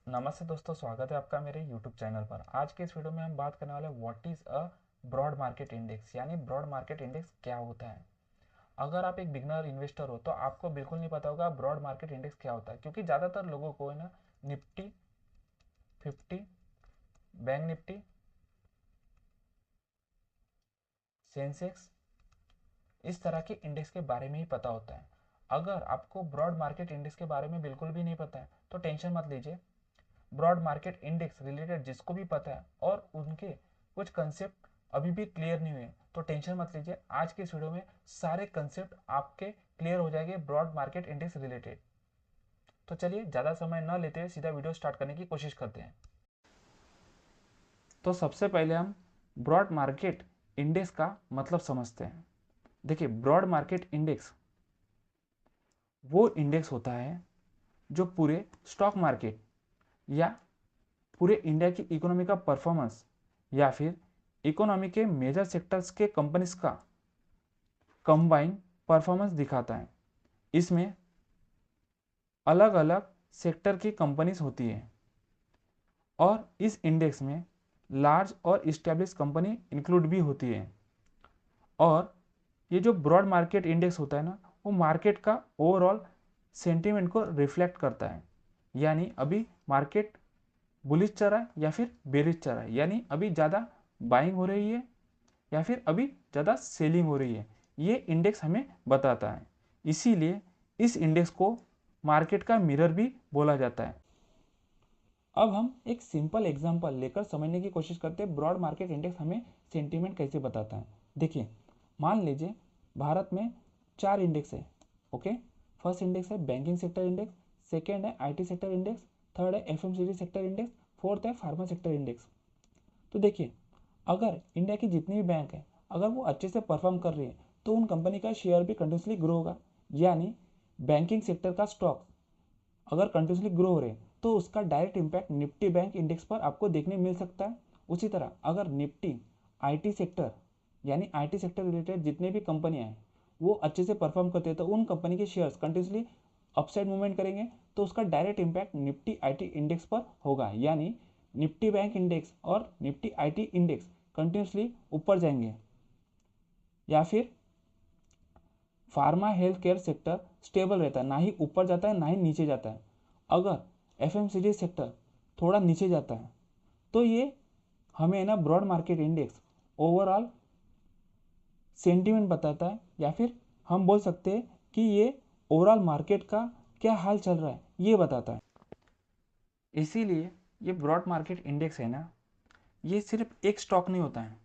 नमस्ते दोस्तों, स्वागत है आपका मेरे YouTube चैनल पर। आज के इस वीडियो में हम बात करने वाले what is a broad market index, यानी ब्रॉड मार्केट इंडेक्स क्या होता है। अगर आप एक बिगनर इन्वेस्टर हो तो आपको बिल्कुल नहीं पता होगा ब्रॉड मार्केट इंडेक्स क्या होता है, क्योंकि ज़्यादातर लोगों को है ना निफ्टी 50, बैंक निफ्टी, सेंसेक्स, इस तरह के इंडेक्स के बारे में ही पता होता है। अगर आपको ब्रॉड मार्केट इंडेक्स के बारे में बिल्कुल भी नहीं पता है तो टेंशन मत लीजिए। ब्रॉड मार्केट इंडेक्स रिलेटेड जिसको भी पता है और उनके कुछ कंसेप्ट अभी भी क्लियर नहीं हुए तो टेंशन मत लीजिए। आज के इस वीडियो में सारे कंसेप्ट आपके क्लियर हो जाएंगे ब्रॉड मार्केट इंडेक्स रिलेटेड। तो चलिए ज़्यादा समय न लेते हुए सीधा वीडियो स्टार्ट करने की कोशिश करते हैं। तो सबसे पहले हम ब्रॉड मार्केट इंडेक्स का मतलब समझते हैं। देखिए, ब्रॉड मार्केट इंडेक्स वो इंडेक्स होता है जो पूरे स्टॉक मार्केट या पूरे इंडिया की इकोनॉमी का परफॉर्मेंस या फिर इकोनॉमी के मेजर सेक्टर्स के कंपनीज का कंबाइन परफॉर्मेंस दिखाता है। इसमें अलग अलग सेक्टर की कंपनीज होती है और इस इंडेक्स में लार्ज और इस्टेब्लिश कंपनी इंक्लूड भी होती है। और ये जो ब्रॉड मार्केट इंडेक्स होता है ना, वो मार्केट का ओवरऑल सेंटीमेंट को रिफ्लेक्ट करता है। यानी अभी मार्केट बुलिश चल रहा है या फिर बेरिश चल रहा है, यानी अभी ज़्यादा बाइंग हो रही है या फिर अभी ज़्यादा सेलिंग हो रही है, ये इंडेक्स हमें बताता है। इसीलिए इस इंडेक्स को मार्केट का मिरर भी बोला जाता है। अब हम एक सिंपल एग्जांपल लेकर समझने की कोशिश करते हैं ब्रॉड मार्केट इंडेक्स हमें सेंटीमेंट कैसे बताता है। देखिए, मान लीजिए भारत में 4 इंडेक्स है। ओके, फर्स्ट इंडेक्स है बैंकिंग सेक्टर इंडेक्स, सेकेंड है आईटी सेक्टर इंडेक्स, थर्ड है एफएमसीजी सेक्टर इंडेक्स, फोर्थ है फार्मा सेक्टर इंडेक्स। तो देखिए, अगर इंडिया की जितनी भी बैंक है, अगर वो अच्छे से परफॉर्म कर रही है तो उन कंपनी का शेयर भी कंटिन्यूसली ग्रो होगा। यानी बैंकिंग सेक्टर का स्टॉक अगर कंटिन्यूसली ग्रो हो रहे हैं तो उसका direct impact Nifty bank index पर आपको देखने मिल सकता है। उसी तरह अगर निफ्टी आईटी सेक्टर यानी आईटी सेक्टर रिलेटेड जितने भी कंपनियां हैं वो अच्छे से परफॉर्म करते हैं तो उन कंपनी के शेयर्स कंटिन्यूसली अपसाइड मूवमेंट करेंगे, तो उसका direct impact Nifty IT index पर होगा। यानी निफ्टी बैंक इंडेक्स और निफ्टी आईटी इंडेक्स कंटिन्यूसली ऊपर जाएंगे। या फिर pharma health care sector stable रहता है, ना ही ऊपर जाता है ना ही नीचे जाता है। अगर एफएमसीजी सेक्टर थोड़ा नीचे जाता है तो ये हमें ना broad market index overall sentiment बताता है, या फिर हम बोल सकते हैं कि ये ओवरऑल मार्केट का क्या हाल चल रहा है ये बताता है। इसीलिए ये ब्रॉड मार्केट इंडेक्स है ना, ये सिर्फ एक स्टॉक नहीं होता है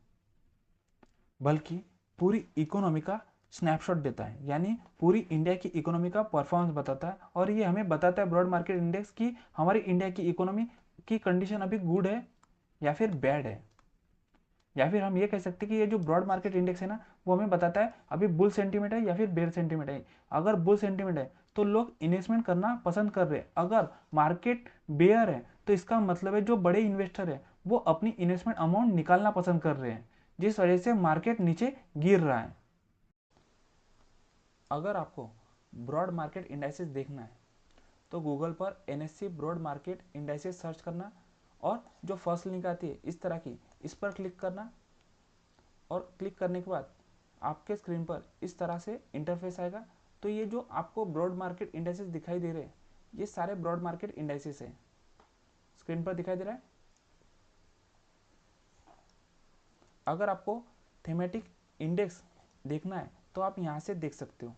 बल्कि पूरी इकोनॉमी का स्नैपशॉट देता है। यानी पूरी इंडिया की इकोनॉमी का परफॉर्मेंस बताता है और ये हमें बताता है ब्रॉड मार्केट इंडेक्स की हमारी इंडिया की इकोनॉमी की कंडीशन अभी गुड है या फिर बैड है। या फिर हम ये कह सकते हैं कि ये जो ब्रॉड मार्केट इंडेक्स है ना, वो हमें बताता है अभी बुल सेंटीमेंट है या फिर बेयर सेंटीमेंट है। अगर बुल सेंटीमेंट है तो लोग इन्वेस्टमेंट करना पसंद कर रहे हैं। अगर मार्केट बेयर है तो इसका मतलब है जो बड़े इन्वेस्टर है वो अपनी इन्वेस्टमेंट अमाउंट निकालना पसंद कर रहे हैं, जिस वजह से मार्केट नीचे गिर रहा है। अगर आपको ब्रॉड मार्केट इंडाइसेस देखना है तो गूगल पर NSC broad market indices search करना और जो फर्स्ट लिंक आती है इस तरह की, इस पर क्लिक करना। और क्लिक करने के बाद आपके स्क्रीन पर इस तरह से इंटरफेस आएगा। तो ये जो आपको ब्रॉड मार्केट इंडाइसेस दिखाई दे रहे हैं ये सारे ब्रॉड मार्केट इंडाइसेस हैं, स्क्रीन पर दिखाई दे रहा है। अगर आपको थीमेटिक इंडेक्स देखना है तो आप यहाँ से देख सकते हो।